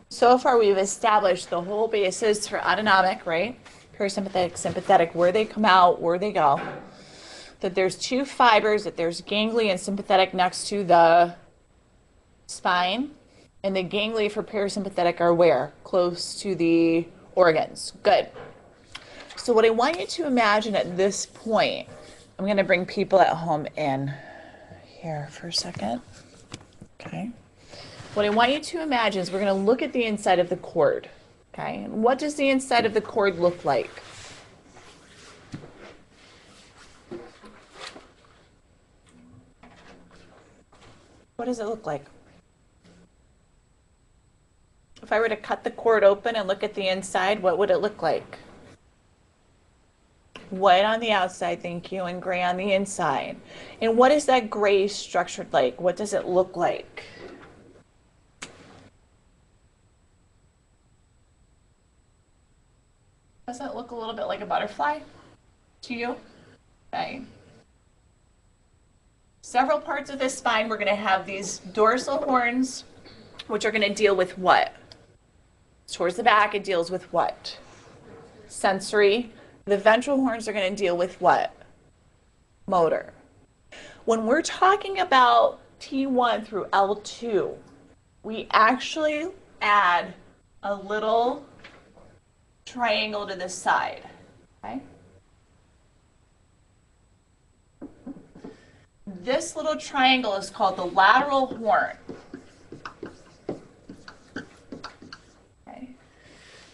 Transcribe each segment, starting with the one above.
So far we've established the whole basis for autonomic, right? Parasympathetic, sympathetic, where they come out, where they go. That there's two fibers, that there's ganglia and sympathetic next to the spine. And the ganglia for parasympathetic are where? Close to the organs. Good. So what I want you to imagine at this point, I'm going to bring people at home in here for a second. Okay. What I want you to imagine is we're going to look at the inside of the cord. Okay. And what does the inside of the cord look like? What does it look like? If I were to cut the cord open and look at the inside, what would it look like? White on the outside, thank you, and gray on the inside. And what is that gray structured like? What does it look like? Doesn't it look a little bit like a butterfly to you? Okay. Several parts of this spine, we're going to have these dorsal horns, which are going to deal with what? Towards the back, it deals with what? Sensory. The ventral horns are going to deal with what? Motor. When we're talking about T1 through L2, we actually add a little triangle to this side. Okay? This little triangle is called the lateral horn.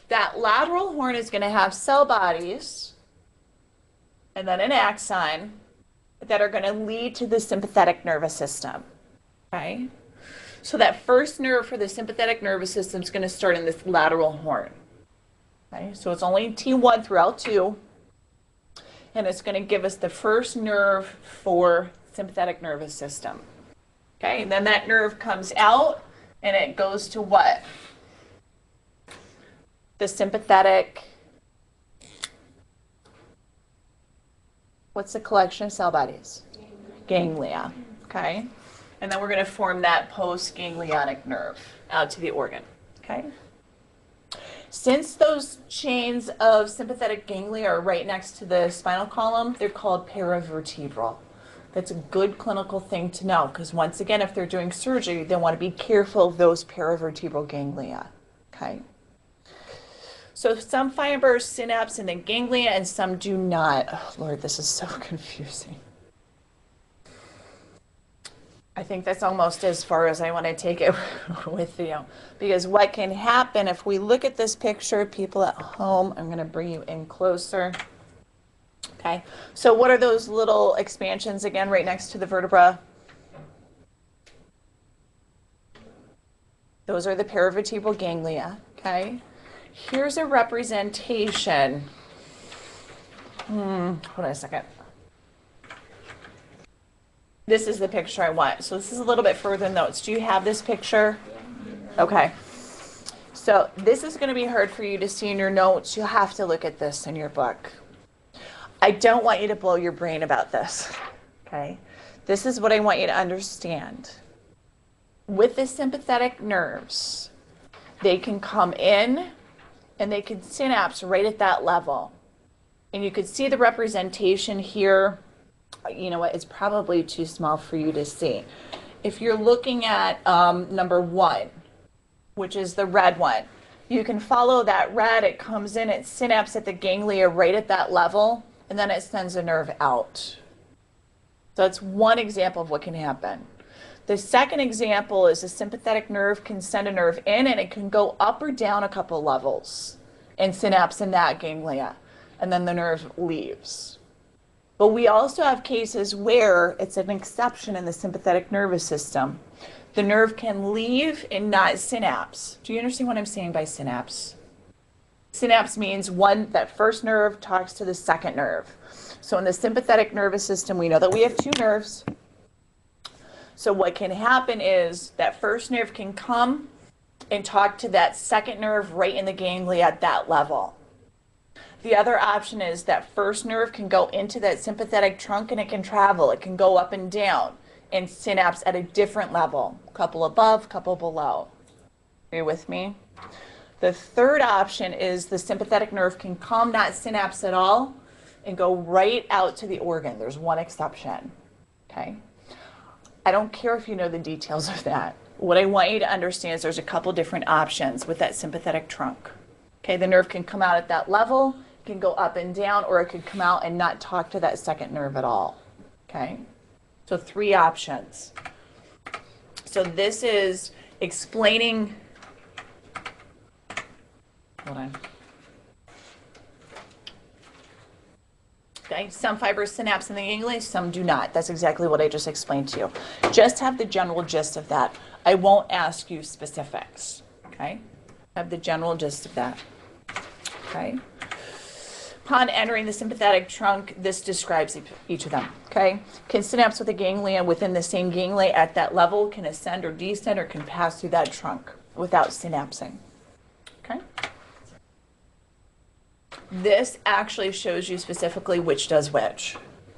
That lateral horn is going to have cell bodies and then an axon that are going to lead to the sympathetic nervous system. Okay? So that first nerve for the sympathetic nervous system is going to start in this lateral horn. Okay? So it's only T1 through L2, and it's going to give us the first nerve for sympathetic nervous system. Okay? And then that nerve comes out and it goes to what? The sympathetic, what's the collection of cell bodies? Ganglia, okay? And then we're going to form that postganglionic nerve out to the organ, okay? Since those chains of sympathetic ganglia are right next to the spinal column, they're called paravertebral. That's a good clinical thing to know, because once again, if they're doing surgery, they want to be careful of those paravertebral ganglia, okay? So some fibers synapse in the ganglia and some do not. Oh, Lord, this is so confusing. I think that's almost as far as I want to take it with you. Because what can happen if we look at this picture, people at home, I'm going to bring you in closer. Okay, so what are those little expansions again right next to the vertebra? Those are the paravertebral ganglia, okay? Here's a representation. Hold on a second. This is the picture I want. So this is a little bit further in notes. Do you have this picture? Okay. So this is going to be hard for you to see in your notes. You'll have to look at this in your book. I don't want you to blow your brain about this. Okay? This is what I want you to understand. With the sympathetic nerves, they can come in and they can synapse right at that level. And you could see the representation here. You know what, it's probably too small for you to see. If you're looking at number 1, which is the red one, you can follow that red. It comes in, it synapses at the ganglia right at that level, and then it sends a nerve out. So that's one example of what can happen. The second example is a sympathetic nerve can send a nerve in, and it can go up or down a couple levels and synapse in that ganglia, and then the nerve leaves. But we also have cases where it's an exception in the sympathetic nervous system. The nerve can leave and not synapse. Do you understand what I'm saying by synapse? Synapse means that first nerve talks to the second nerve. So in the sympathetic nervous system, we know that we have 2 nerves. So what can happen is that first nerve can come and talk to that second nerve right in the ganglia at that level. The other option is that first nerve can go into that sympathetic trunk and it can travel. It can go up and down and synapse at a different level, couple above, couple below. Are you with me? The third option is the sympathetic nerve can come, not synapse at all, and go right out to the organ. There's one exception, okay? I don't care if you know the details of that. What I want you to understand is there's a couple different options with that sympathetic trunk. Okay, the nerve can come out at that level, can go up and down, or it could come out and not talk to that second nerve at all. Okay, so 3 options. So this is explaining, hold on. Okay, some fibers synapse in the ganglia, some do not. That's exactly what I just explained to you. Just have the general gist of that. I won't ask you specifics. Okay, have the general gist of that. Okay. Upon entering the sympathetic trunk, this describes each of them. Okay, can synapse with a ganglia within the same ganglia at that level, can ascend or descend, or can pass through that trunk without synapsing. Okay. This actually shows you specifically which does which,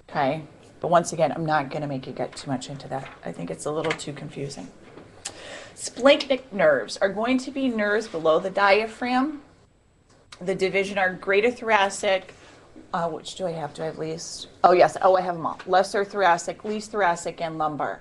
okay? But once again, I'm not going to make you get too much into that. I think it's a little too confusing. Splitkick nerves are going to be nerves below the diaphragm. The division are greater thoracic. Which do I have? Do I have least? Oh, yes. Oh, I have them all. Lesser thoracic, least thoracic, and lumbar.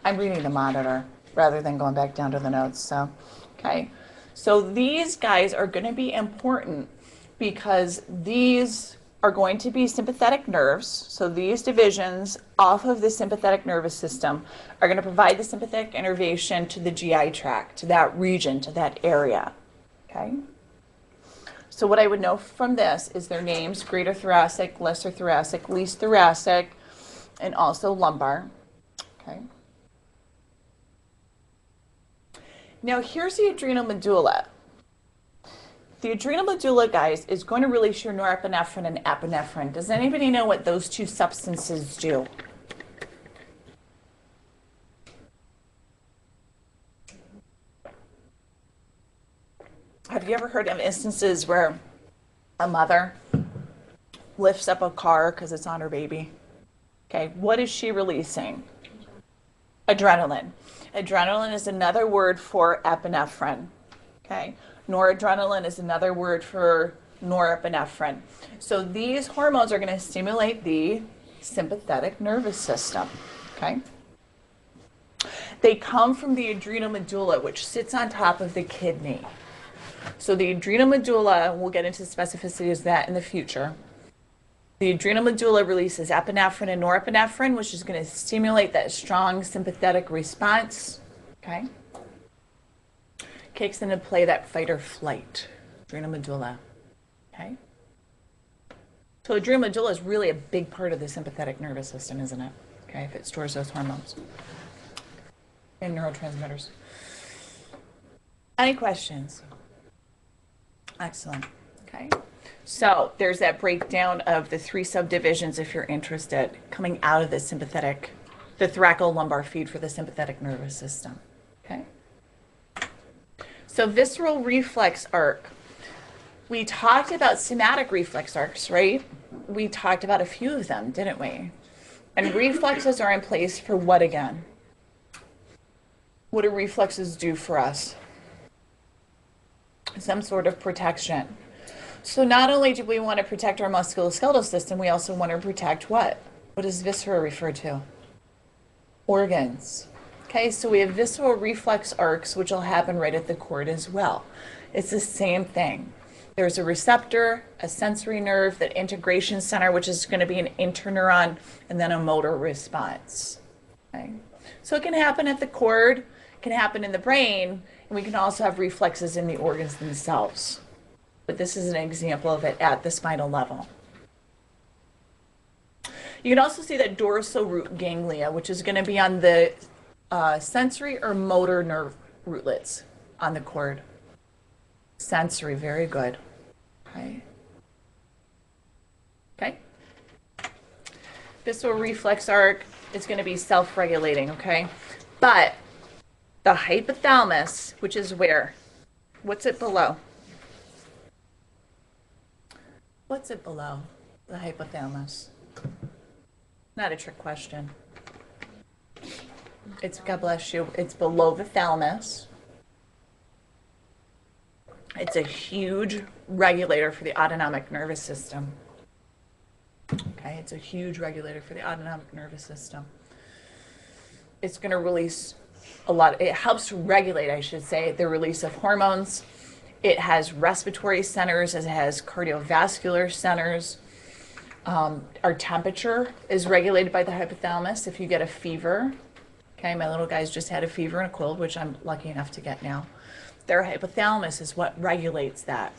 I'm reading the monitor rather than going back down to the notes. So, okay. So these guys are going to be important because these are going to be sympathetic nerves. So these divisions off of the sympathetic nervous system are going to provide the sympathetic innervation to the GI tract, to that region, to that area. Okay? So what I would know from this is their names: greater thoracic, lesser thoracic, least thoracic, and also lumbar. Okay? Now here's the adrenal medulla. The adrenal medulla, guys, is going to release your norepinephrine and epinephrine. Does anybody know what those 2 substances do? Have you ever heard of instances where a mother lifts up a car because it's on her baby? Okay, what is she releasing? Adrenaline. Adrenaline is another word for epinephrine. Okay. Noradrenaline is another word for norepinephrine. So these hormones are going to stimulate the sympathetic nervous system. Okay? They come from the adrenal medulla, which sits on top of the kidney. So the adrenal medulla, we'll get into specificities of that in the future. The adrenal medulla releases epinephrine and norepinephrine, which is going to stimulate that strong sympathetic response. Okay? Kicks into play that fight or flight, adrenal medulla. Okay? So adrenal medulla is really a big part of the sympathetic nervous system, isn't it? Okay, if it stores those hormones and neurotransmitters. Any questions? Excellent. Okay. So there's that breakdown of the 3 subdivisions, if you're interested, coming out of the sympathetic, the thoracolumbar feed for the sympathetic nervous system. Okay. So visceral reflex arc. We talked about somatic reflex arcs, right? We talked about a few of them, didn't we? And reflexes are in place for what again? What do reflexes do for us? Some sort of protection. So not only do we want to protect our musculoskeletal system, we also want to protect what? What does viscera refer to? Organs. Okay, so we have visceral reflex arcs, which will happen right at the cord as well. It's the same thing. There's a receptor, a sensory nerve, that integration center, which is going to be an interneuron, and then a motor response. Okay? So it can happen at the cord, it can happen in the brain, and we can also have reflexes in the organs themselves. But this is an example of it at the spinal level. You can also see that dorsal root ganglia, which is going to be on the sensory or motor nerve rootlets on the cord. Sensory, very good. Okay. Okay. Visceral reflex arc is going to be self-regulating, okay? But the hypothalamus, which is where? What's it below? What's it below the hypothalamus? Not a trick question. It's, God bless you, it's below the thalamus. It's a huge regulator for the autonomic nervous system. Okay, it's a huge regulator for the autonomic nervous system. It's going to release a lot. It helps regulate, I should say, the release of hormones. It has respiratory centers. It has cardiovascular centers. Our temperature is regulated by the hypothalamus. If you get a fever, okay, my little guys just had a fever and a cold, which I'm lucky enough to get now. Their hypothalamus is what regulates that.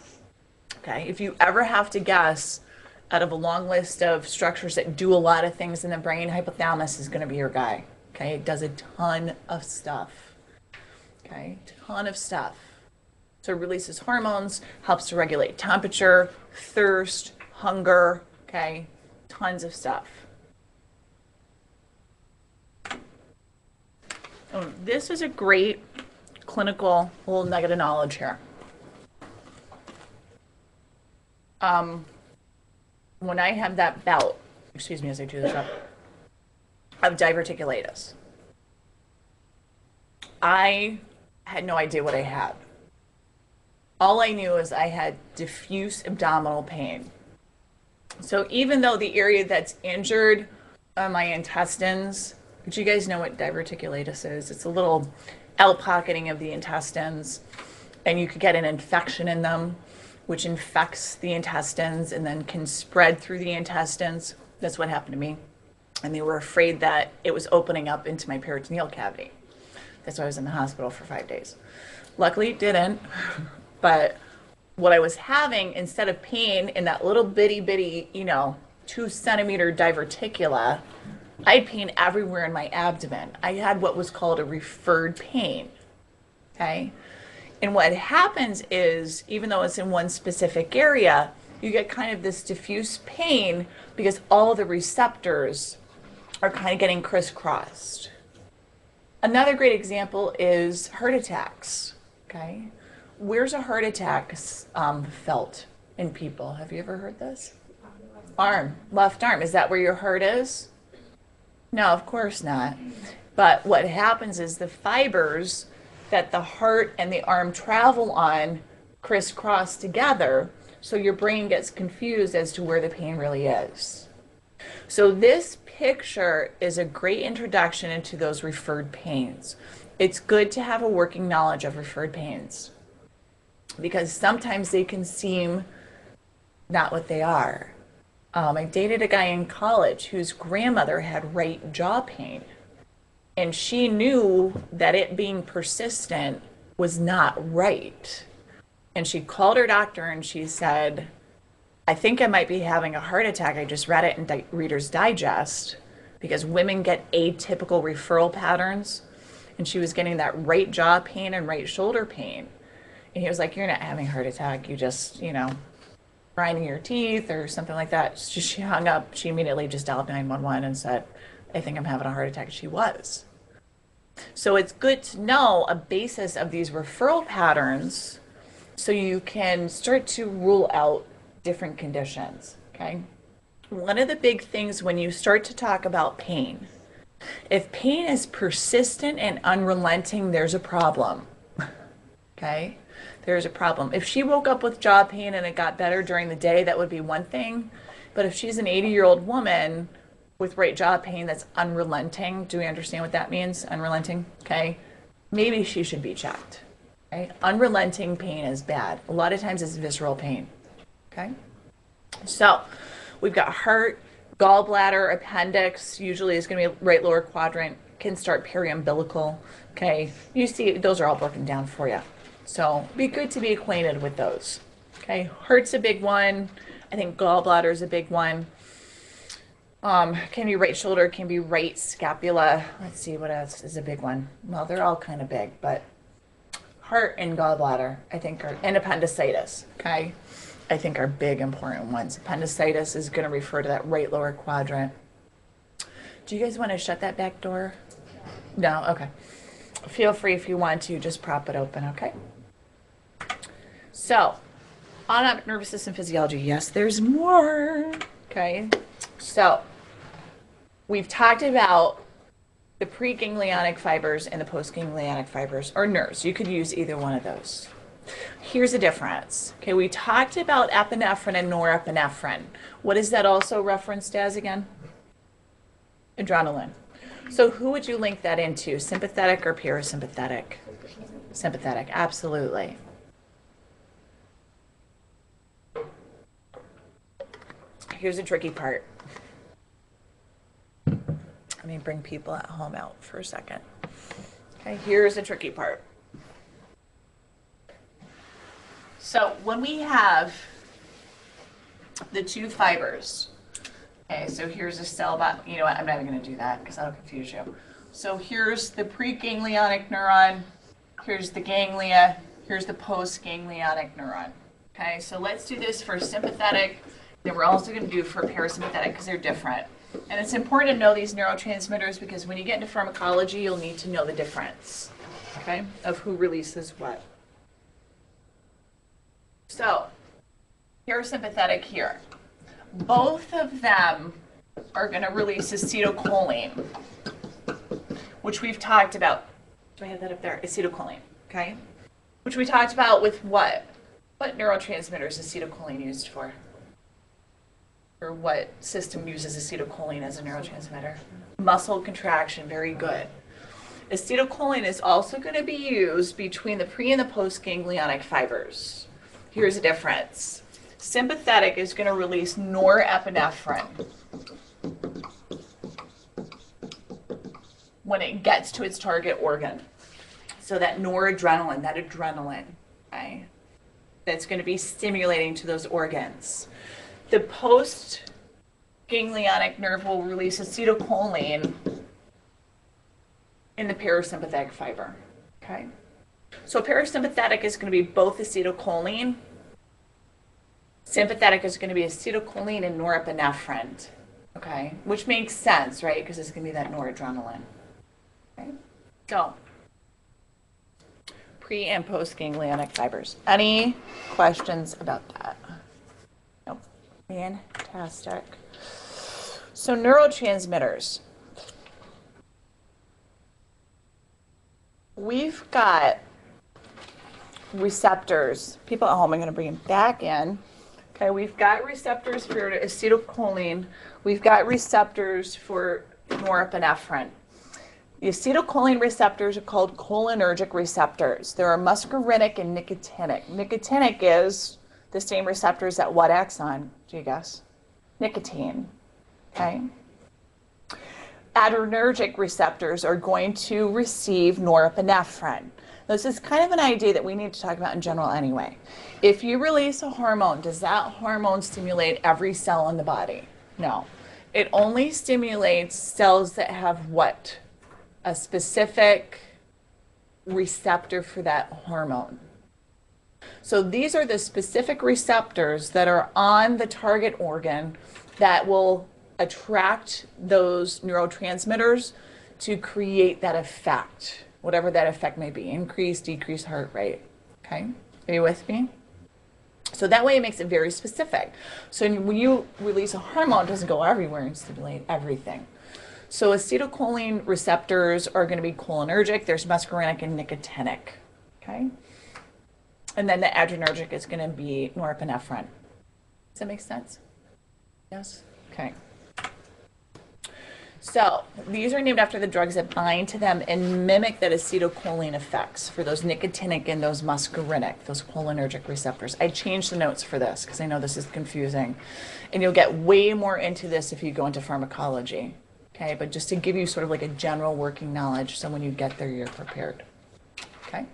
Okay, if you ever have to guess out of a long list of structures that do a lot of things in the brain, hypothalamus is going to be your guy. Okay, it does a ton of stuff. Okay, ton of stuff. So it releases hormones, helps to regulate temperature, thirst, hunger, okay, tons of stuff. Oh, this is a great clinical little nugget of knowledge here. When I have that bout, excuse me as I do this up, of diverticulitis, I had no idea what I had. All I knew is I had diffuse abdominal pain. So even though the area that's injured are my intestines, but you guys know what diverticulitis is. It's a little outpocketing of the intestines, and you could get an infection in them, which infects the intestines and then can spread through the intestines. That's what happened to me. And they were afraid that it was opening up into my peritoneal cavity. That's why I was in the hospital for 5 days. Luckily, it didn't. But what I was having, instead of pain in that little bitty, 2-centimeter diverticula, I had pain everywhere in my abdomen. I had what was called a referred pain. Okay? And what happens is, even though it's in one specific area, you get kind of this diffuse pain because all the receptors are kind of getting crisscrossed. Another great example is heart attacks. Okay? Where's a heart attack felt in people? Have you ever heard this? Arm, left arm. Is that where your heart is? No, of course not. But what happens is the fibers that the heart and the arm travel on crisscross together, so your brain gets confused as to where the pain really is. So this picture is a great introduction into those referred pains. It's good to have a working knowledge of referred pains because sometimes they can seem not what they are. I dated a guy in college whose grandmother had right jaw pain, and she knew that it being persistent was not right. And she called her doctor and she said, I think I might be having a heart attack. I just read it in Reader's Digest because women get atypical referral patterns. And she was getting that right jaw pain and right shoulder pain. And he was like, you're not having a heart attack. You just, grinding your teeth or something like that. She hung up. She immediately just dialed 911 and said, I think I'm having a heart attack. She was. So it's good to know a basis of these referral patterns so you can start to rule out different conditions, okay? One of the big things when you start to talk about pain, if pain is persistent and unrelenting, there's a problem, okay? There's a problem. If she woke up with jaw pain and it got better during the day, that would be one thing. But if she's an 80-year-old woman with right jaw pain that's unrelenting, do we understand what that means? Unrelenting, okay? Maybe she should be checked, okay? Unrelenting pain is bad. A lot of times it's visceral pain, okay? So we've got heart, gallbladder, appendix, usually is going to be right lower quadrant, can start periumbilical, okay? You see, those are all broken down for you. So be good to be acquainted with those, okay? Heart's a big one. I think gallbladder is a big one. Can be right shoulder, can be right scapula. Let's see, what else is a big one? Well, they're all kind of big, but heart and gallbladder, I think, and appendicitis, okay? I think are big, important ones. Appendicitis is going to refer to that right lower quadrant. Do you guys want to shut that back door? No? Okay. Feel free if you want to, just prop it open, okay? So, autonomic nervous system physiology. Yes, there's more, okay? So, we've talked about the preganglionic fibers and the postganglionic fibers, or nerves. You could use either one of those, Here's the difference. Okay, we talked about epinephrine and norepinephrine. What is that also referenced as again? Adrenaline. So who would you link that into? Sympathetic or parasympathetic? Sympathetic, absolutely. Here's the tricky part. Let me bring people at home out for a second. Okay, here's the tricky part. So when we have the two fibers, okay, so here's a cell, you know what, I'm not even going to do that because that'll confuse you. So here's the preganglionic neuron, here's the ganglia, here's the postganglionic neuron. Okay, so let's do this for sympathetic, then we're also going to do for parasympathetic because they're different. And it's important to know these neurotransmitters because when you get into pharmacology, you'll need to know the difference, okay, of who releases what. So, parasympathetic here. Both of them are going to release acetylcholine, which we've talked about. Do I have that up there? Acetylcholine, okay? Which we talked about with what? What neurotransmitter is acetylcholine used for? Or what system uses acetylcholine as a neurotransmitter? Muscle contraction, very good. Acetylcholine is also going to be used between the pre and the postganglionic fibers. Here's the difference. Sympathetic is going to release norepinephrine when it gets to its target organ. So that noradrenaline, that adrenaline, okay, that's going to be stimulating to those organs. The postganglionic nerve will release acetylcholine in the parasympathetic fiber, okay? So parasympathetic is going to be both acetylcholine. Sympathetic is going to be acetylcholine and norepinephrine, okay? Which makes sense, right? Because it's going to be that noradrenaline, okay? So, pre and postganglionic fibers. Any questions about that? Nope. Fantastic. So neurotransmitters. We've got receptors. People at home, I'm going to bring them back in. Okay, we've got receptors for acetylcholine. We've got receptors for norepinephrine. The acetylcholine receptors are called cholinergic receptors. There are muscarinic and nicotinic. Nicotinic is the same receptors at what axon? Do you guess? Nicotine. Okay. Adrenergic receptors are going to receive norepinephrine. This is kind of an idea that we need to talk about in general anyway. If you release a hormone, does that hormone stimulate every cell in the body? No. It only stimulates cells that have what? A specific receptor for that hormone. So these are the specific receptors that are on the target organ that will attract those neurotransmitters to create that effect, whatever that effect may be, increase, decrease heart rate, okay? Are you with me? So that way it makes it very specific. So when you release a hormone, it doesn't go everywhere and stimulate everything. So acetylcholine receptors are going to be cholinergic. There's muscarinic and nicotinic, okay? And then the adrenergic is going to be norepinephrine. Does that make sense? Yes? Okay. So these are named after the drugs that bind to them and mimic that acetylcholine effects for those nicotinic and those muscarinic, those cholinergic receptors. I changed the notes for this because I know this is confusing. And you'll get way more into this if you go into pharmacology. Okay, but just to give you sort of like a general working knowledge so when you get there you're prepared. Okay.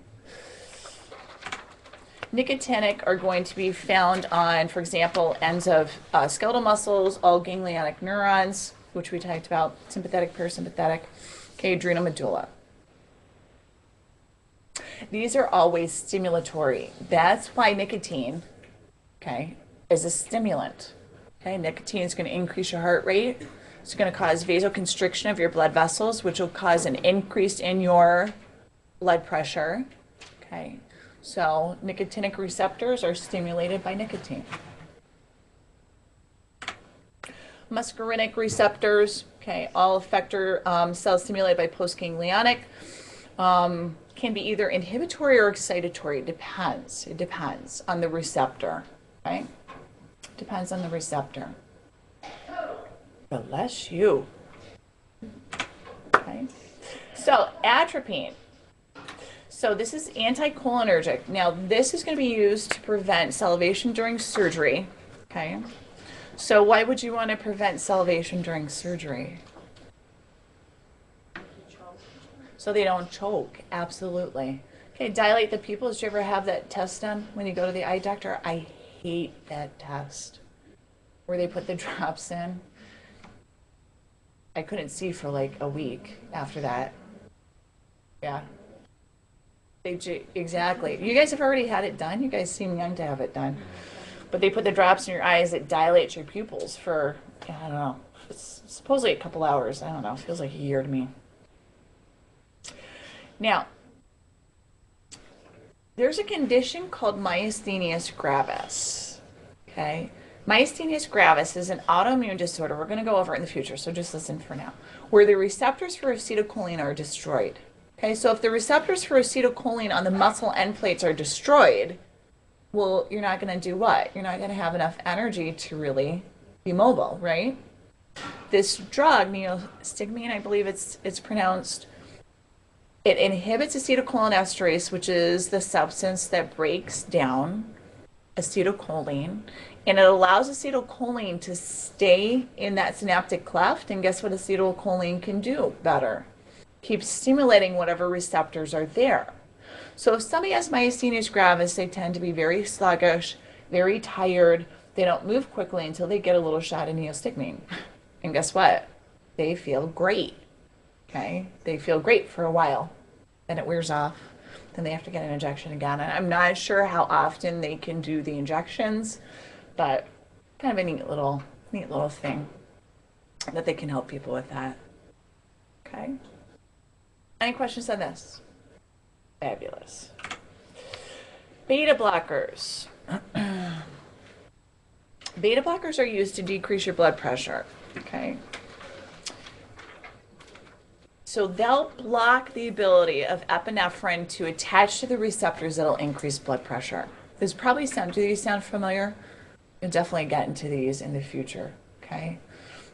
Nicotinic are going to be found on, for example, ends of skeletal muscles, all ganglionic neurons, which we talked about, sympathetic, parasympathetic, okay, adrenal medulla. These are always stimulatory. That's why nicotine, okay, is a stimulant. Okay, nicotine is going to increase your heart rate. It's going to cause vasoconstriction of your blood vessels, which will cause an increase in your blood pressure. Okay, so nicotinic receptors are stimulated by nicotine. Muscarinic receptors, okay, all effector cells stimulated by postganglionic. can be either inhibitory or excitatory. It depends. It depends on the receptor, right? Depends on the receptor. Bless you. Okay. So atropine. So this is anticholinergic. Now this is going to be used to prevent salivation during surgery. Okay. So why would you want to prevent salivation during surgery? So they don't choke. Absolutely. Okay, dilate the pupils. Did you ever have that test done when you go to the eye doctor? I hate that test where they put the drops in. I couldn't see for like a week after that. Yeah. Exactly. You guys have already had it done? You guys seem young to have it done. But they put the drops in your eyes that dilate your pupils for, I don't know, it's supposedly a couple hours. I don't know. It feels like a year to me. Now, there's a condition called myasthenia gravis. Okay? Myasthenia gravis is an autoimmune disorder. We're going to go over it in the future, so just listen for now. Where the receptors for acetylcholine are destroyed. Okay, so if the receptors for acetylcholine on the muscle end plates are destroyed, well, you're not going to do what? You're not going to have enough energy to really be mobile, right? This drug, neostigmine, I believe it's pronounced, it inhibits acetylcholinesterase, which is the substance that breaks down acetylcholine, and it allows acetylcholine to stay in that synaptic cleft, and guess what acetylcholine can do better? Keep stimulating whatever receptors are there. So if somebody has myasthenia gravis, they tend to be very sluggish, very tired. They don't move quickly until they get a little shot of neostigmine. And guess what? They feel great. Okay? They feel great for a while. Then it wears off. Then they have to get an injection again. And I'm not sure how often they can do the injections, but kind of a neat little thing that they can help people with that. Okay? Any questions on this? Fabulous. Beta blockers. Beta blockers are used to decrease your blood pressure. Okay. So they'll block the ability of epinephrine to attach to the receptors that'll increase blood pressure. Do these sound familiar? You'll definitely get into these in the future. Okay.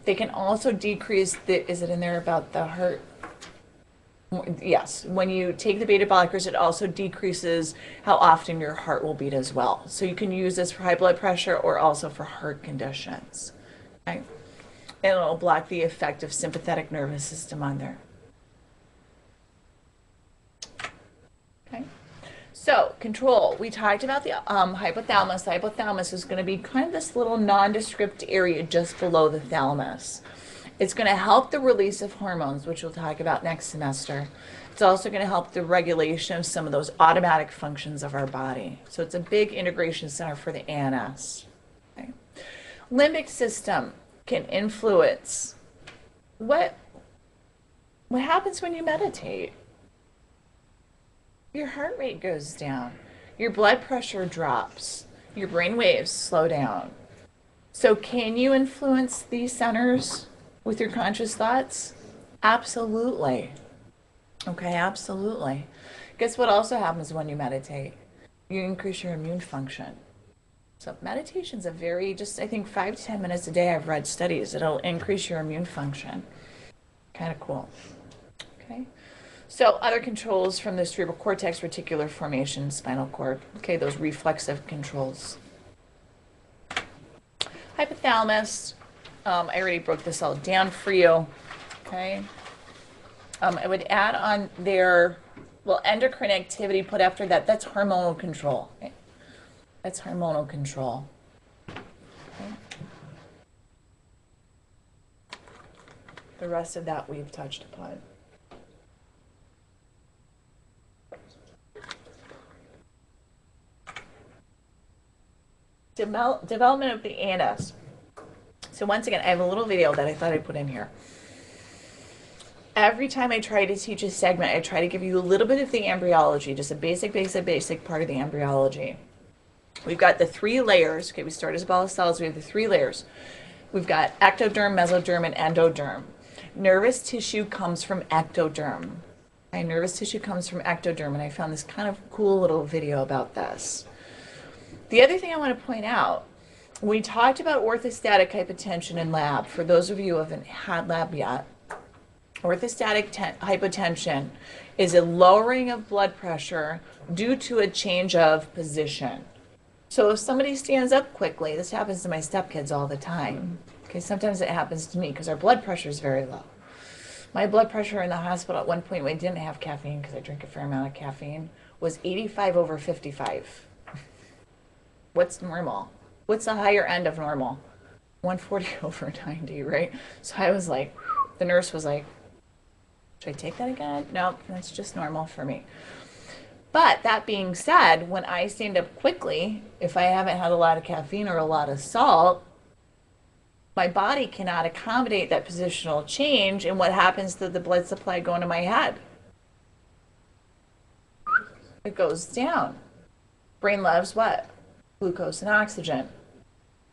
They can also decrease is it in there about the heart? Yes, when you take the beta blockers, it also decreases how often your heart will beat as well. So you can use this for high blood pressure or also for heart conditions. Okay? And it'll block the effect of sympathetic nervous system on there. Okay? So, control. We talked about the hypothalamus. The hypothalamus is going to be kind of this little nondescript area just below the thalamus. It's going to help the release of hormones, which we'll talk about next semester. It's also going to help the regulation of some of those automatic functions of our body. So it's a big integration center for the ANS. Okay. Limbic system can influence what happens when you meditate. Your heart rate goes down. Your blood pressure drops. Your brain waves slow down. So can you influence these centers with your conscious thoughts? Absolutely. Okay, absolutely. Guess what also happens when you meditate? You increase your immune function. So meditation's a very, I think 5 to 10 minutes a day, I've read studies, it'll increase your immune function. Kind of cool. Okay. So other controls from the cerebral cortex, reticular formation, spinal cord. Okay, those reflexive controls. Hypothalamus. I already broke this all down for you. Okay. I would add on there, endocrine activity put after that. That's hormonal control. Okay? That's hormonal control. Okay. The rest of that we've touched upon. Development of the ANS. So once again, I have a little video that I thought I'd put in here. Every time I try to teach a segment, I try to give you a little bit of the embryology, just a basic part of the embryology. We've got the 3 layers. Okay, we start as a ball of cells. We have the 3 layers. We've got ectoderm, mesoderm, and endoderm. Nervous tissue comes from ectoderm. My nervous tissue comes from ectoderm, and I found this kind of cool little video about this. The other thing I want to point out, we talked about orthostatic hypotension in lab. For those of you who haven't had lab yet, orthostatic hypotension is a lowering of blood pressure due to a change of position. So if somebody stands up quickly, this happens to my stepkids all the time. Okay, sometimes it happens to me because our blood pressure is very low. My blood pressure in the hospital at one point when I didn't have caffeine, because I drink a fair amount of caffeine, was 85 over 55. What's normal? What's the higher end of normal? 140 over 90, right? So I was like, the nurse was like, should I take that again? No, that's just normal for me. But that being said, when I stand up quickly, if I haven't had a lot of caffeine or a lot of salt, my body cannot accommodate that positional change, and what happens to the blood supply going to my head? It goes down. Brain loves what? Glucose and oxygen.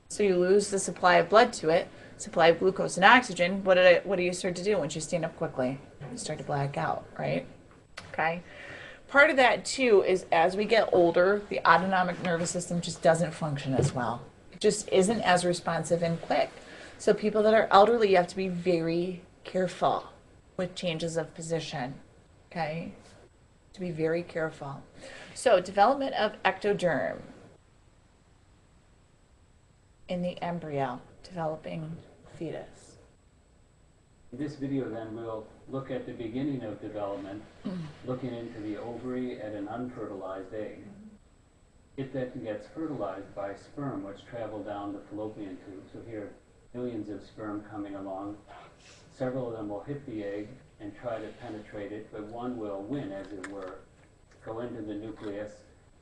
So you lose the supply of blood to it, supply of glucose and oxygen. What do you start to do once you stand up quickly? You start to black out, right? Okay. Part of that too is as we get older, the autonomic nervous system just doesn't function as well. It just isn't as responsive and quick. So people that are elderly, you have to be very careful with changes of position, okay? To be very careful. So development of ectoderm in the embryo, developing fetus. In this video then we'll look at the beginning of development, looking into the ovary and an unfertilized egg. It then gets fertilized by sperm which travel down the fallopian tube. So here millions of sperm coming along. Several of them will hit the egg and try to penetrate it, but one will win, as it were, go into the nucleus,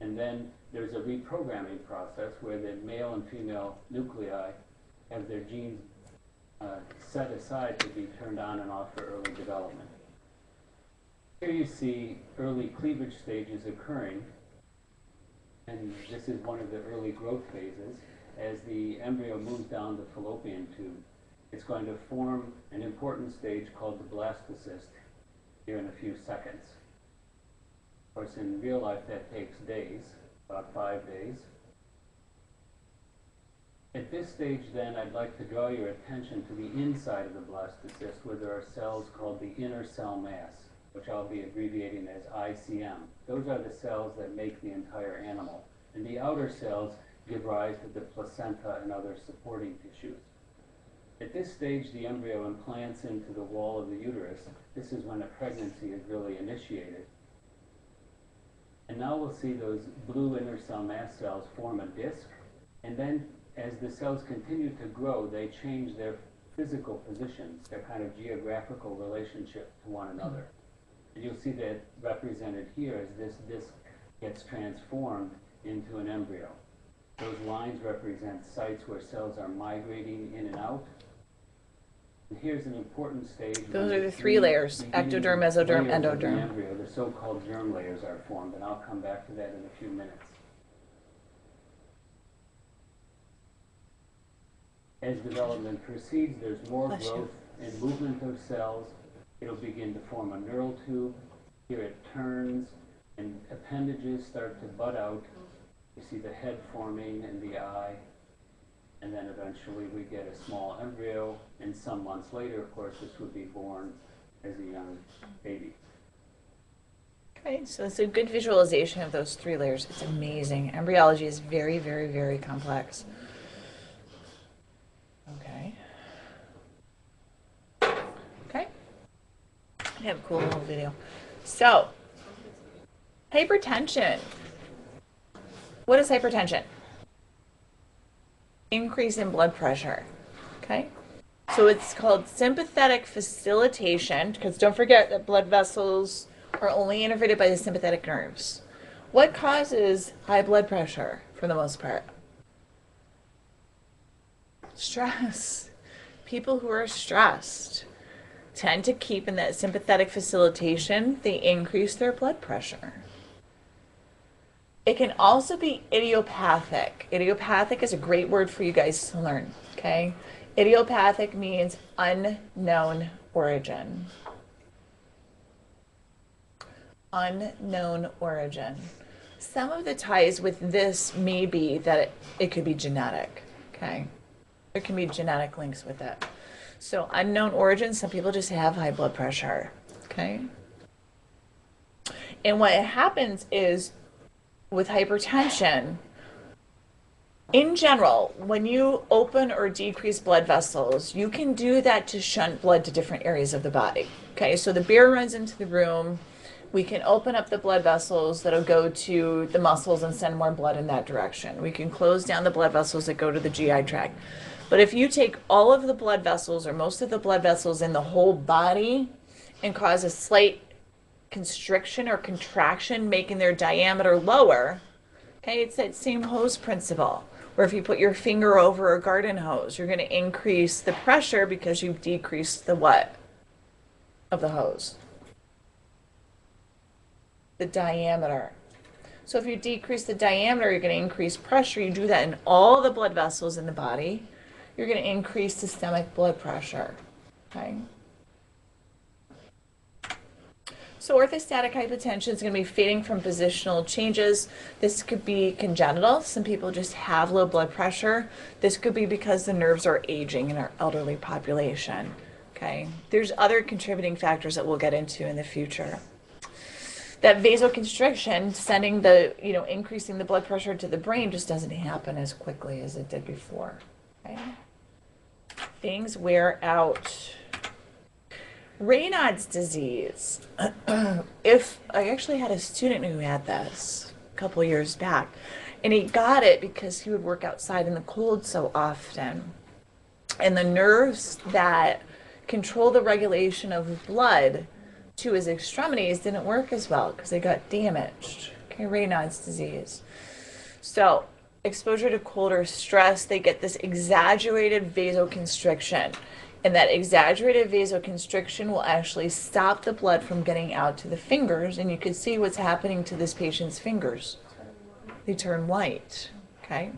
and then there's a reprogramming process where the male and female nuclei have their genes set aside to be turned on and off for early development. Here you see early cleavage stages occurring, and this is one of the early growth phases. As the embryo moves down the fallopian tube, it's going to form an important stage called the blastocyst here in a few seconds. Of course, in real life that takes days, about 5 days. At this stage then, I'd like to draw your attention to the inside of the blastocyst where there are cells called the inner cell mass, which I'll be abbreviating as ICM. Those are the cells that make the entire animal. And the outer cells give rise to the placenta and other supporting tissues. At this stage, the embryo implants into the wall of the uterus. This is when a pregnancy is really initiated. And now we'll see those blue inner cell mass cells form a disc, and then as the cells continue to grow, they change their physical positions, their kind of geographical relationship to one another. And you'll see that represented here as this disc gets transformed into an embryo. Those lines represent sites where cells are migrating in and out. And here's an important stage. Those are the three layers, ectoderm, mesoderm, endoderm. The embryo, the so-called germ layers are formed, and I'll come back to that in a few minutes. As development proceeds, there's more growth and movement of cells. It'll begin to form a neural tube. Here it turns, and appendages start to bud out. You see the head forming and the eye, and then eventually we get a small embryo, and some months later, of course, this would be born as a young baby. Okay, so it's a good visualization of those three layers. It's amazing. Embryology is very, very, very complex. Okay. Okay. I have a cool little video. So, hypertension. What is hypertension? Increase in blood pressure. Okay? So it's called sympathetic facilitation, because don't forget that blood vessels are only innervated by the sympathetic nerves. What causes high blood pressure for the most part? Stress. People who are stressed tend to keep in that sympathetic facilitation. They increase their blood pressure. It can also be idiopathic. Idiopathic is a great word for you guys to learn, okay? Idiopathic means unknown origin. Unknown origin. Some of the ties with this may be that it could be genetic, okay? There can be genetic links with it. So unknown origin, some people just have high blood pressure, okay? And what happens is with hypertension, in general, when you open or decrease blood vessels, you can do that to shunt blood to different areas of the body. Okay, so the bear runs into the room, we can open up the blood vessels that'll go to the muscles and send more blood in that direction. We can close down the blood vessels that go to the GI tract. But if you take all of the blood vessels or most of the blood vessels in the whole body and cause a slight constriction or contraction, making their diameter lower, okay, it's that same hose principle. Or if you put your finger over a garden hose, you're going to increase the pressure because you've decreased the what of the hose? The diameter. So if you decrease the diameter, you're going to increase pressure. You do that in all the blood vessels in the body. You're going to increase systemic blood pressure. Okay. So orthostatic hypotension is going to be fading from positional changes. This could be congenital. Some people just have low blood pressure. This could be because the nerves are aging in our elderly population. Okay. There's other contributing factors that we'll get into in the future. That vasoconstriction, sending the, increasing the blood pressure to the brain just doesn't happen as quickly as it did before. Okay. Things wear out. Rashads disease. If I actually had a student who had this a couple years back, and he got it because he would work outside in the cold so often. And the nerves that control the regulation of blood to his extremities didn't work as well because they got damaged. Okay, Rashads disease. So exposure to cold or stress, they get this exaggerated vasoconstriction. And that exaggerated vasoconstriction will actually stop the blood from getting out to the fingers. And you can see what's happening to this patient's fingers. They turn white, okay?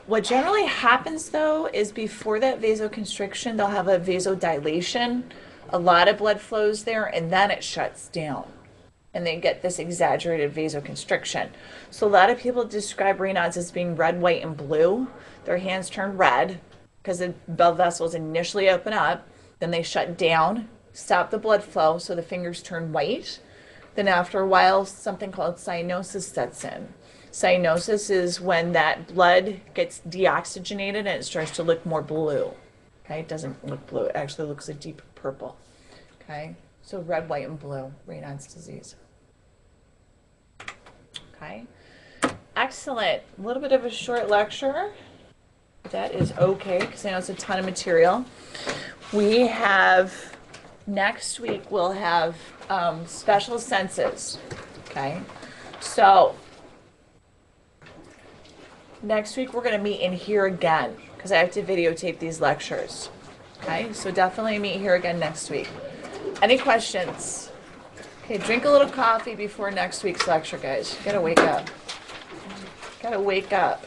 What generally happens, though, is before that vasoconstriction, they'll have a vasodilation. A lot of blood flows there, and then it shuts down. And they get this exaggerated vasoconstriction. So a lot of people describe Rashads as being red, white, and blue. Their hands turn red because the blood vessels initially open up, then they shut down, stop the blood flow, so the fingers turn white. Then after a while, something called cyanosis sets in. Cyanosis is when that blood gets deoxygenated and it starts to look more blue. Okay, it doesn't look blue, it actually looks a deep purple. Okay, so red, white, and blue, Rashads disease. Okay, excellent. A little bit of a short lecture. That is okay, because I know it's a ton of material. We have, next week, we'll have special senses, okay? So, next week we're going to meet in here again, because I have to videotape these lectures, okay? So definitely meet here again next week. Any questions? Okay, drink a little coffee before next week's lecture, guys. You gotta wake up. Gotta wake up.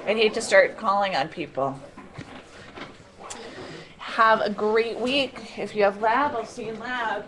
I'd hate to start calling on people. Have a great week. If you have lab, I'll see you in lab.